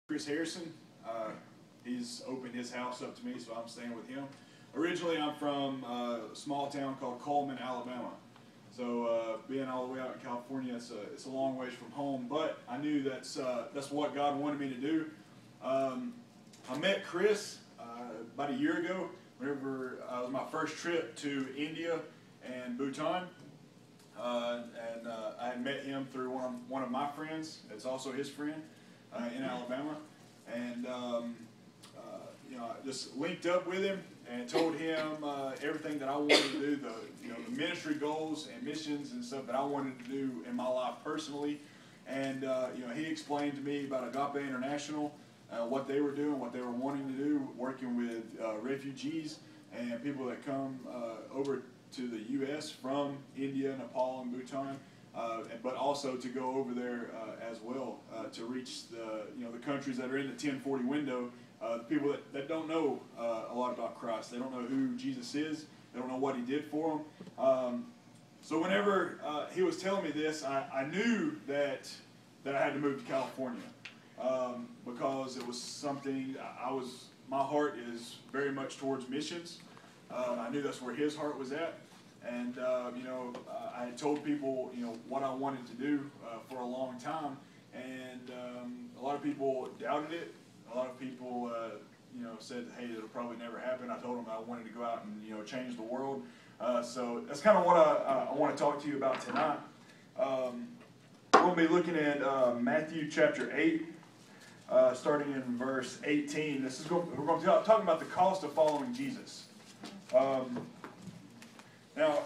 Chris Harrison. He's opened his house up to me, so I'm staying with him. Originally, I'm from a small town called Coleman, Alabama. So being all the way out in California, it's a long ways from home. But I knew that's what God wanted me to do. I met Chris about a year ago. Whenever it was my first trip to India and Bhutan. I had met him through one of my friends. It's also his friend in Alabama, and I just linked up with him and told him everything that I wanted to do, the ministry goals and missions and stuff that I wanted to do in my life personally. And he explained to me about Agape International, what they were doing, what they were wanting to do, working with refugees and people that come over to the U.S. from India, Nepal, and Bhutan, but also to go over there as well to reach the countries that are in the 1040 window, the people that don't know a lot about Christ. They don't know who Jesus is. They don't know what He did for them. So whenever he was telling me this, I knew that I had to move to California because it was something my heart is very much towards missions. I knew that's where his heart was at. And, I had told people, what I wanted to do for a long time. And a lot of people doubted it. A lot of people, said, hey, it'll probably never happen. I told them I wanted to go out and, change the world. So that's kind of what I want to talk to you about tonight. We're going to be looking at Matthew chapter 8, starting in verse 18. We're going to be talking about the cost of following Jesus. Now,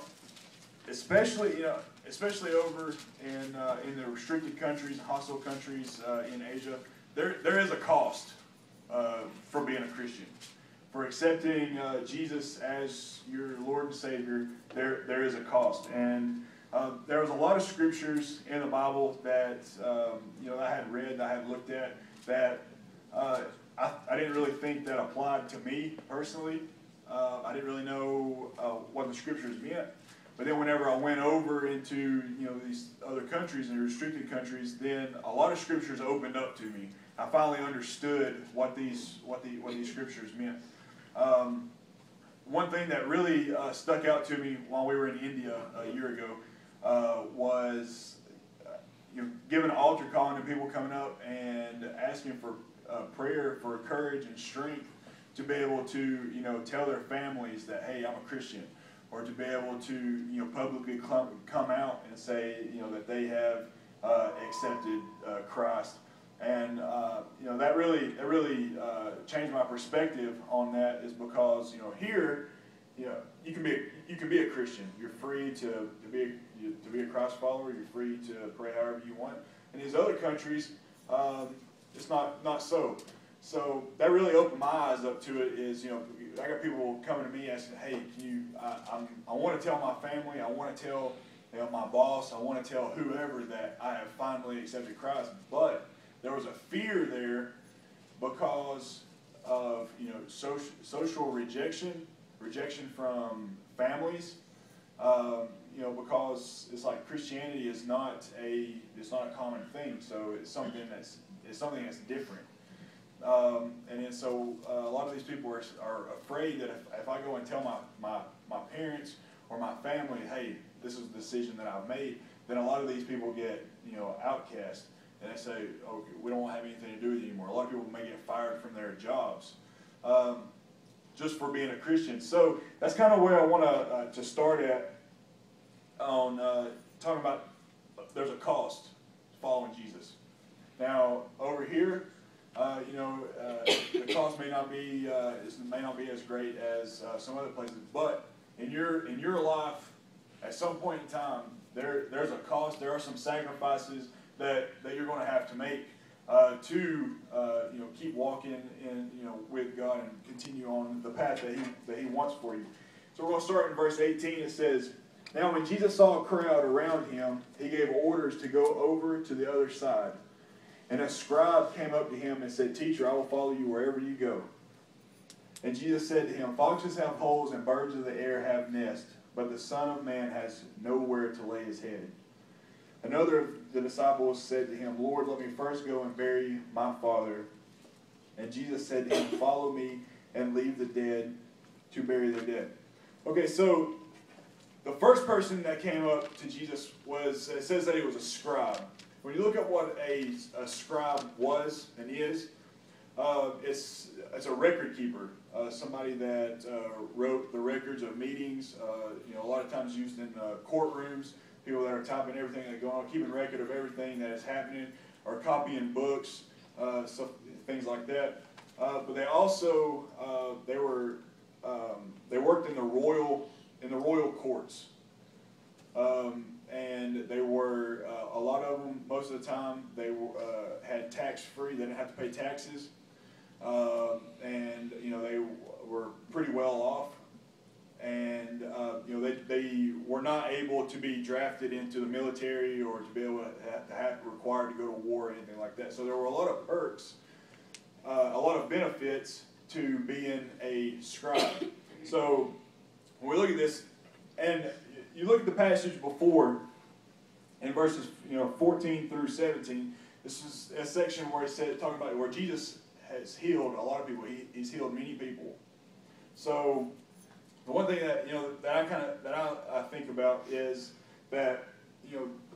especially over in the restricted countries, hostile countries in Asia, there is a cost for being a Christian, for accepting Jesus as your Lord and Savior. There is a cost, and there was a lot of scriptures in the Bible that I had read, that I had looked at, that I didn't really think that applied to me personally. I didn't really know what the scriptures meant. But then whenever I went over into these other countries and restricted countries, then a lot of scriptures opened up to me. I finally understood what these scriptures meant. One thing that really stuck out to me while we were in India a year ago was giving an altar call and people coming up and asking for prayer for courage and strength to be able to, tell their families that, hey, I'm a Christian, or to be able to, publicly come out and say, that they have accepted Christ, and that really changed my perspective on that. Is because here, you can be a Christian. You're free to be a Christ follower. You're free to pray however you want. In these other countries, it's not so. So that really opened my eyes up to it. Is I got people coming to me asking, "Hey, I want to tell my family, I want to tell my boss, I want to tell whoever that I have finally accepted Christ." But there was a fear there because of social rejection from families. Because it's like Christianity is not a common thing. So it's something that's different. So a lot of these people are afraid that if I go and tell my parents or my family, hey, this is the decision that I've made, then a lot of these people get outcast, and they say, okay, we don't have anything to do with you anymore. A lot of people may get fired from their jobs just for being a Christian. So that's kind of where I want to start at on talking about there's a cost to following Jesus. Now over here. The cost may not be as great as some other places, but in your life, at some point in time, there's a cost. There are some sacrifices that you're going to have to make to keep walking with God and continue on the path that He wants for you. So we're going to start in verse 18. It says, "Now when Jesus saw a crowd around Him, He gave orders to go over to the other side. And a scribe came up to Him and said, 'Teacher, I will follow you wherever you go.' And Jesus said to him, 'Foxes have holes and birds of the air have nests, but the Son of Man has nowhere to lay His head.' Another of the disciples said to Him, 'Lord, let me first go and bury my father.' And Jesus said to him, follow me and leave the dead to bury their dead. Okay, so the first person that came up to Jesus was, it says that he was a scribe. When you look at what a scribe was and is, it's a record keeper, somebody that wrote the records of meetings, a lot of times used in courtrooms, people that are typing everything that go on, keeping record of everything that is happening, or copying books, things like that. But they also they worked in the royal courts, and they were a lot of them. Most of the time, they had tax-free. They didn't have to pay taxes, and they were pretty well off. And they were not able to be drafted into the military or to be able to have required to go to war or anything like that. So there were a lot of perks, a lot of benefits to being a scribe. So when we look at this, and you look at the passage before, in verses 14 through 17, this is a section where it said, talking about where Jesus has healed a lot of people. He's healed many people. So the one thing that I think about is that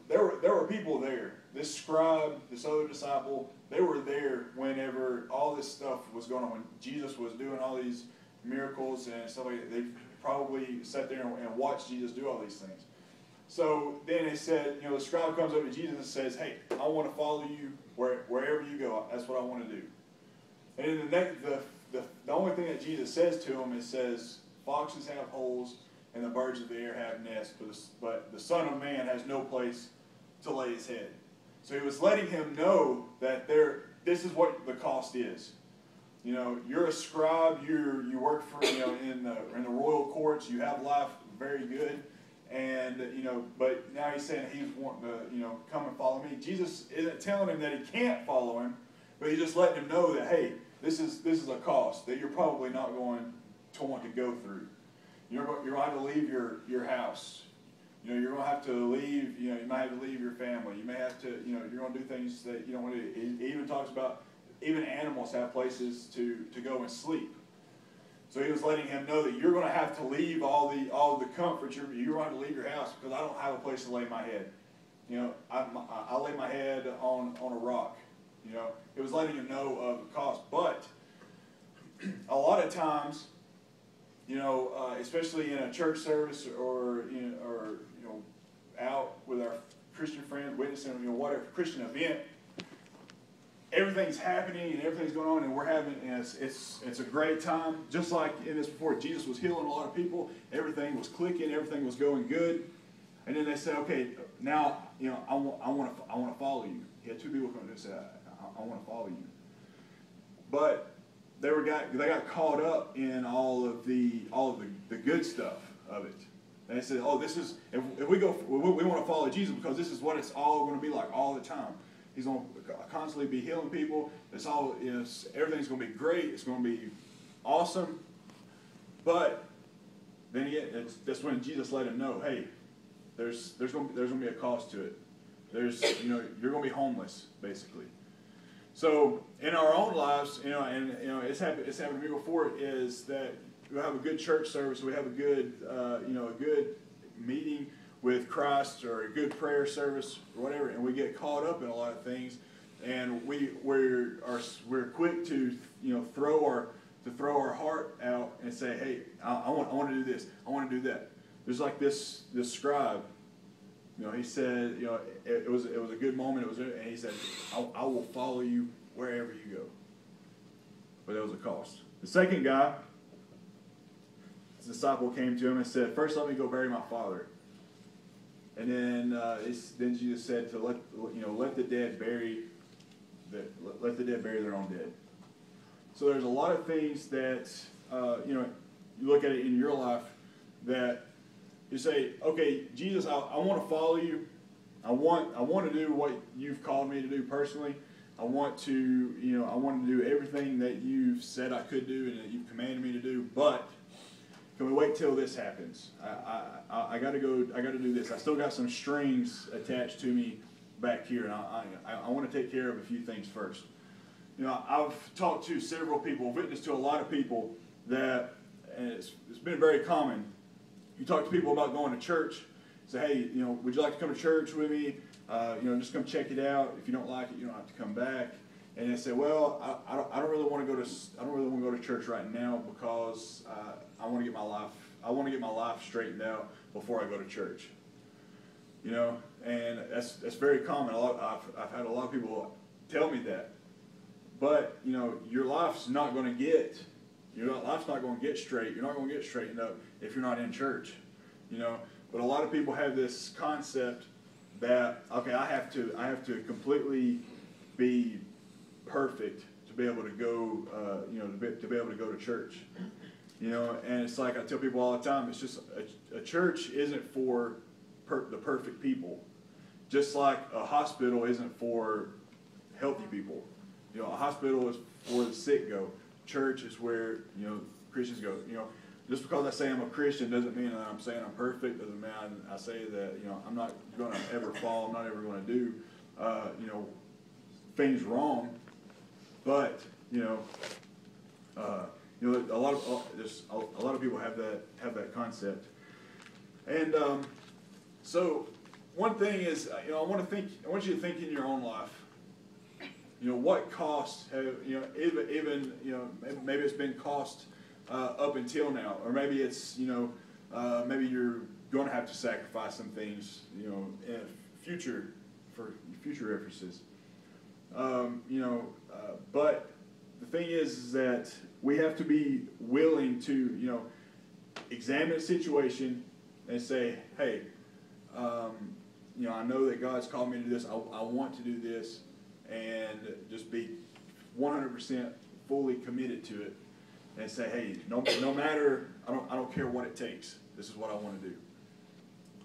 there were people there. This scribe, this other disciple, they were there whenever all this stuff was going on. When Jesus was doing all these miracles and stuff like that, they probably sat there and watched Jesus do all these things. So then it said, the scribe comes up to Jesus and says, "Hey, I want to follow you wherever you go. That's what I want to do." And then the only thing that Jesus says to him, it says, "Foxes have holes and the birds of the air have nests, but the Son of Man has no place to lay his head." So he was letting him know that this is what the cost is. You're a scribe. You work for in the royal courts. You have life very good, and but now he's saying he's wanting to come and follow me. Jesus isn't telling him that he can't follow him, but he's just letting him know that, hey, this is a cost that you're probably not going to want to go through. You're going to have to leave your house. You're going to have to leave. You might have to leave your family. You may have to. You're going to do things that you don't want to do. He even talks about even animals have places to go and sleep. So he was letting him know that you're going to have to leave all the comforts. You're going to have to leave your house because I don't have a place to lay my head. I lay my head on a rock. It was letting him know of the cost. But a lot of times, especially in a church service or out with our Christian friends, witnessing, whatever Christian event, everything's happening and everything's going on, and we're having, and it's a great time. Just like in this before, Jesus was healing a lot of people. Everything was clicking. Everything was going good. And then they say, okay, now I want to follow you. He had two people come and say, I want to follow you. But they got caught up in all of the good stuff of it. And they said, oh, this is if we want to follow Jesus because this is what it's all going to be like all the time. He's going to constantly be healing people. It's all everything's going to be great. It's going to be awesome. But then again, that's when Jesus let him know, hey, there's going to be a cost to it. You're going to be homeless basically. So in our own lives, and it's happened to me before, is that we have a good church service, we have a good meeting with Christ or a good prayer service or whatever, and we get caught up in a lot of things, and we're quick to throw our heart out and say, hey, I want to do this, I want to do that. There's like this scribe. He said, it was a good moment. And he said, I will follow you wherever you go. But there was a cost. The second guy, his disciple came to him and said, first let me go bury my father. And then Jesus said to let the dead bury their own dead. So there's a lot of things that you look at it in your life that you say, okay, Jesus, I want to follow you. I want to do what you've called me to do personally. I want to do everything that you've said I could do and that you've commanded me to do. But can we wait till this happens? I got to do this. I still got some strings attached to me back here, and I want to take care of a few things first. I've talked to several people, witnessed to a lot of people that, and it's been very common. You talk to people about going to church, say, hey, would you like to come to church with me? Just come check it out. If you don't like it, you don't have to come back. And they say, well, I don't really want to go to church right now because I want to get my life straightened out before I go to church. And that's very common. I've had a lot of people tell me that. But your life's not going to get straight. You're not going to get straightened up if you're not in church. But a lot of people have this concept that, okay, I have to completely be perfect to be able to go, to be able to go to church. And it's like I tell people all the time, it's just a church isn't for the perfect people, just like a hospital isn't for healthy people. A hospital is where the sick go. Church is where Christians go. Just because I say I'm a Christian doesn't mean that I'm saying I'm perfect. Doesn't mean I say that I'm not going to ever fall. I'm not ever going to do things wrong. But a lot of people have that concept. And so one thing is, I want you to think in your own life. What costs have even maybe it's been cost up until now, or maybe it's maybe you're going to have to sacrifice some things in future for future references. But the thing is that we have to be willing to examine the situation and say, hey, I know that God's called me to this. I want to do this. And just be 100% fully committed to it, and say, "Hey, no matter, I don't care what it takes. This is what I want to do."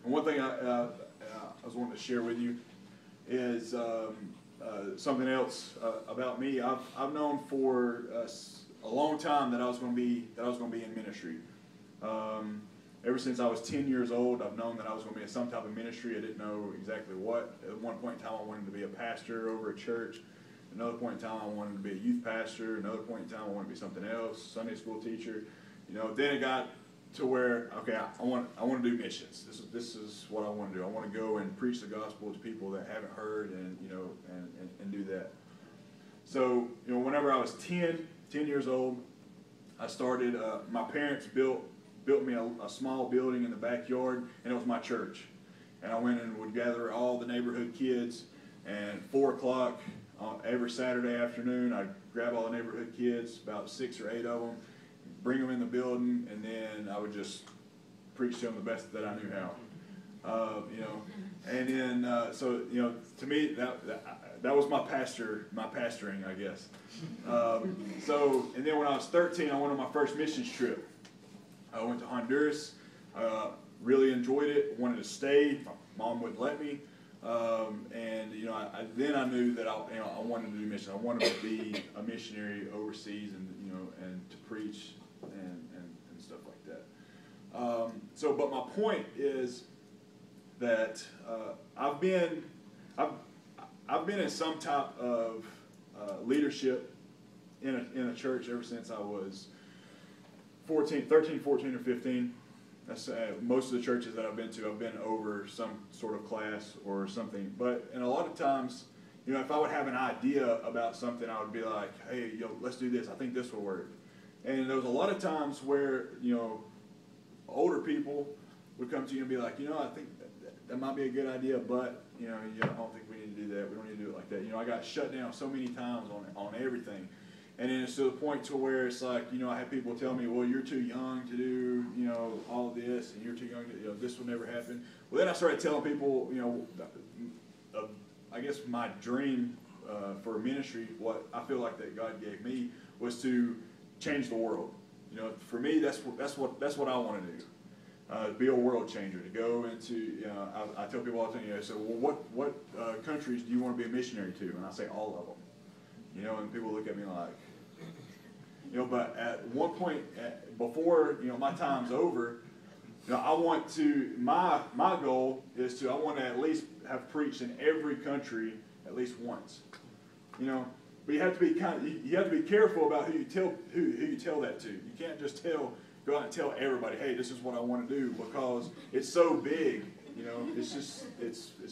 And one thing I was wanting to share with you is something else about me. I've known for a long time that I was going to be in ministry. Ever since I was 10 years old, I've known that I was going to be in some type of ministry. I didn't know exactly what. At one point in time, I wanted to be a pastor over a church. Another point in time, I wanted to be a youth pastor. Another point in time, I wanted to be something else, Sunday school teacher. Then it got to where, okay, I want to do missions. This is what I want to do. I want to go and preach the gospel to people that haven't heard, and and do that. So whenever I was 10 years old, I started. My parents built me a small building in the backyard, and it was my church. And I went and would gather all the neighborhood kids, and 4 o'clock every Saturday afternoon, I'd grab all the neighborhood kids, about 6 or 8 of them, bring them in the building, and then I would just preach to them the best that I knew how. And then so to me that was my pastoring, I guess. And then when I was 13, I went on my first missions trip. I went to Honduras, really enjoyed it, wanted to stay. My mom wouldn't let me. Then I knew that I wanted to do mission. I wanted to be a missionary overseas, and to preach and stuff like that. But my point is that I've been in some type of leadership in a church ever since I was 13, 14, or 15. That's most of the churches that I've been to, I've been over some sort of class or something. And a lot of times, if I would have an idea about something, I would be like, hey, let's do this. I think this will work. And there was a lot of times where, older people would come to you and be like, I think that might be a good idea, but, I don't think we need to do that. We don't need to do it like that. I got shut down so many times on everything. And then it's to the point to where it's like, I have people tell me, well, you're too young to do, all of this, and you're too young to, this will never happen. Well, then I started telling people, I guess my dream for ministry, what I feel like that God gave me, was to change the world. For me, that's what I want to do. Be a world changer. To go into, I tell people all the time, so well, what countries do you want to be a missionary to? And I say all of them. And people look at me like, but at one point, before, my time's over, I want to, my goal is to, I want to at least have preached in every country at least once. But you have to be you have to be careful about who you tell that to. You can't just go out and tell everybody, hey, this is what I want to do, because it's so big. You know, it's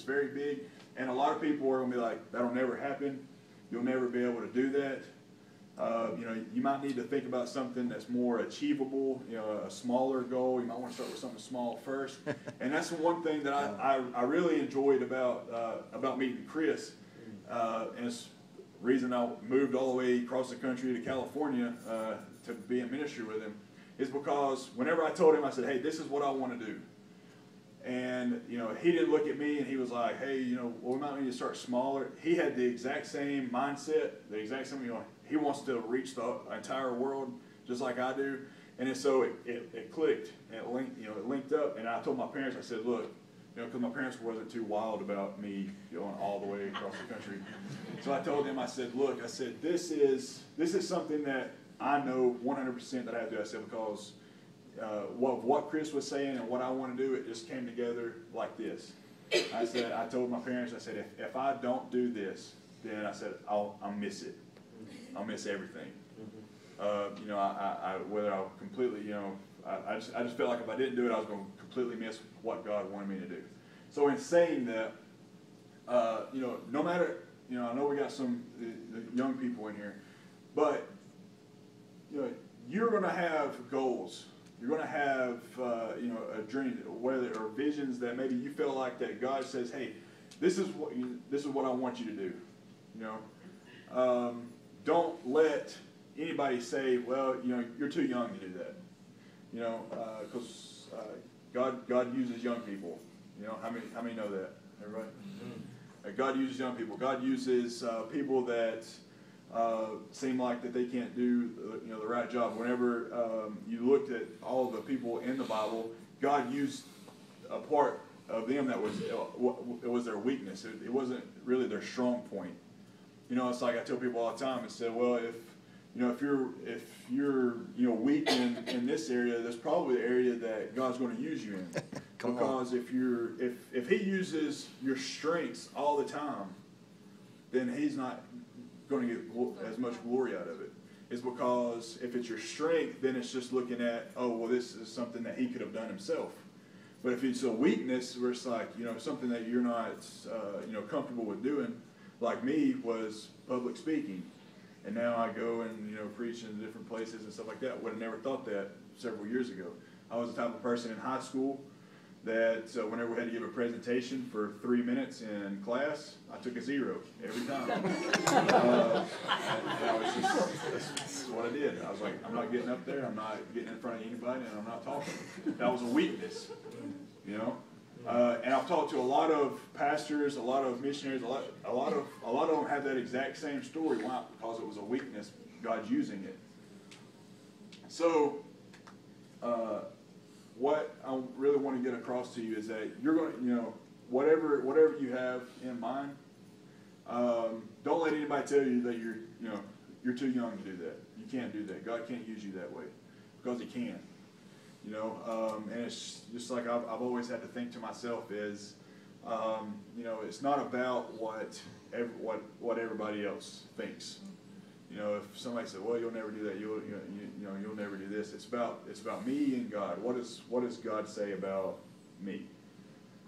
very big, and a lot of people are gonna be like, that'll never happen. You'll never be able to do that. You know, you might need to think about something that's more achievable, you know, a smaller goal. You might want to start with something small first. And that's the one thing that I really enjoyed about meeting Chris. And it's the reason I moved all the way across the country to California to be in ministry with him, is because whenever I told him, I said, hey, this is what I want to do. And, you know, he didn't look at me and he was like, hey, you know, well, we might need to start smaller. He had the exact same mindset, the exact same, you know, he wants to reach the entire world just like I do. And so it clicked, and it linked up. And I told my parents, I said, look, you know, because my parents wasn't too wild about me going all the way across the country. So I told them, I said, look, I said, this is something that I know 100% that I have to do. I said, because what Chris was saying and what I want to do, it just came together like this. I said, I told my parents, I said, if I don't do this, then I said, I'll miss it. I'll miss everything. You know, whether I'll completely, you know, I just felt like if I didn't do it, I was going to completely miss what God wanted me to do. So in saying that, you know, no matter, you know, I know we got some young people in here, but, you know, you're going to have goals. You're going to have, you know, a dream, or visions that maybe you feel like that God says, hey, this is what I want you to do. You know, don't let anybody say, well, you know, you're too young to do that. You know, because God uses young people. You know, how many know that? Everybody? Mm-hmm. God uses young people. God uses people that seem like that they can't do, you know, the right job. Whenever you looked at all the people in the Bible, God used a part of them that was their weakness. It wasn't really their strong point. You know, it's like I tell people all the time. I said, well, if you're you know, weak in this area, that's probably the area that God's going to use you in. Because if He uses your strengths all the time, then He's not going to get as much glory out of it. It's because if it's your strength, then it's just looking at, oh, well, this is something that He could have done Himself. But if it's a weakness where it's like, you know, something that you're not you know, comfortable with doing, like me, was public speaking. And now I go and, you know, preach in different places and stuff like that. Would have never thought that several years ago. I was the type of person in high school that whenever we had to give a presentation for 3 minutes in class, I took a 0 every time. And I was that's what I did. I was like, I'm not getting up there, I'm not getting in front of anybody, and I'm not talking. That was a weakness, you know. And I've talked to a lot of pastors, a lot of missionaries, a lot of them have that exact same story. Why? Because it was a weakness. God's using it. So, what I really want to get across to you is that you're going to, you know, whatever you have in mind, don't let anybody tell you that you're too young to do that. You can't do that. God can't use you that way, because He can. You know, and it's just like I've always had to think to myself is, you know, it's not about what everybody else thinks. You know, if somebody said, "Well, you'll never do that. You'll never do this." It's about me and God. What does God say about me?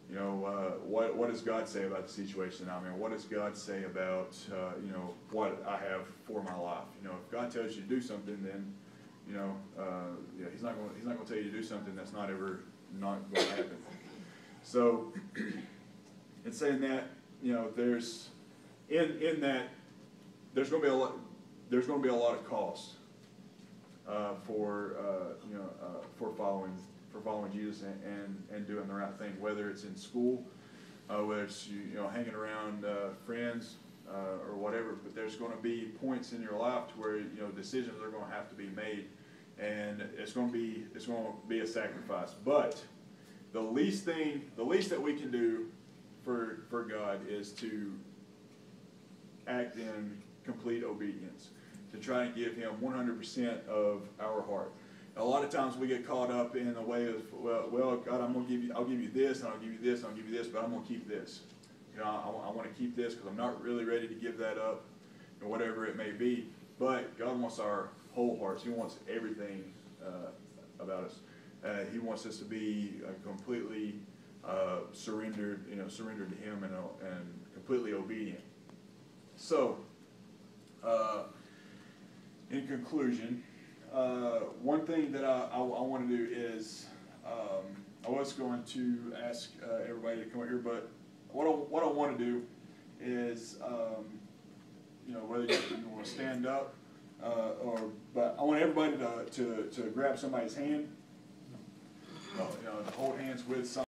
You know, what does God say about the situation I'm in? What does God say about you know, what I have for my life? You know, if God tells you to do something, then you know, yeah, He's not going to tell you to do something that's not going to happen. So, in saying that, you know, there's in that there's going to be a lot of cost for you know, for following Jesus and doing the right thing, whether it's in school, whether it's you know, hanging around friends. Or whatever, but there's going to be points in your life to where, you know, decisions are going to have to be made, and it's going to be a sacrifice. But the least that we can do for God is to act in complete obedience, to try and give Him 100% of our heart. A lot of times we get caught up in the way of, well, God, I'll give you this, and I'll give you this, and I'll give you this, but I'm going to keep this. You know, I want to keep this because I'm not really ready to give that up. whatever it may be. But God wants our whole hearts. He wants everything about us. He wants us to be completely surrendered, surrendered to Him and completely obedient. So, in conclusion, one thing that I want to do is, I was going to ask everybody to come up here, but what I want to do is, whether you want to stand up, but I want everybody to grab somebody's hand, to hold hands with somebody.